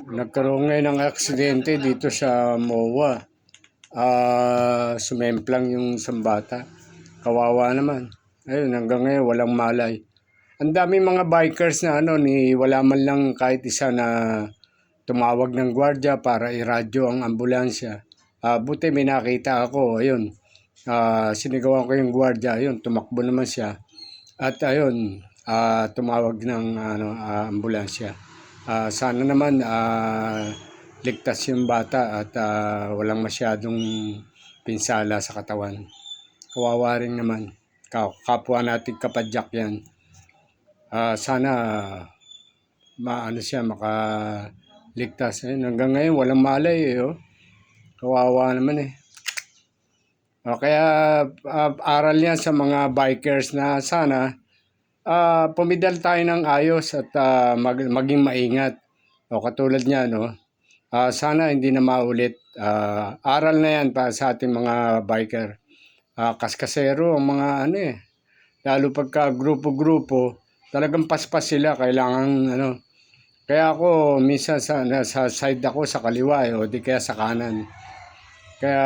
Nagkaroon ngayon ng aksidente dito sa MOA. Sumemplang yung isang bata. Kawawa naman. Ayun, hanggang ngayon walang malay. Ang daming mga bikers na ni wala man lang kahit isa na tumawag ng gwardiya para iradyo ang ambulansya. Buti may nakita ako, ayun. Sinigawan ko yung gwardiya, ayun, tumakbo naman siya. At ayun, tumawag ng ambulansya. Sana naman ligtas yung bata at walang masyadong pinsala sa katawan. Kawawa rin naman. Kapwa natin kapadyak yan. Sana siya makaligtas. Hanggang ngayon walang malay oh. Kawawa naman eh. Kaya aral yan sa mga bikers na sana pumidal tayo ng ayos at maging maingat. Katulad niya, sana hindi na maulit. Aral na yan para sa ating mga biker. Kaskasero ang mga lalo pagka grupo-grupo, talagang paspas sila. Kailangan Kaya ako minsan sa side ako sa kaliwa o di kaya sa kanan. Kaya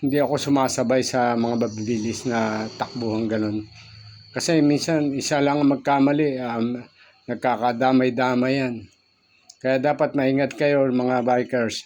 hindi ako sumasabay sa mga mabilis na takbuhan ganun. Kasi minsan isa lang ang magkamali, nagkakadamay-damay yan. Kaya dapat maingat kayo mga bikers.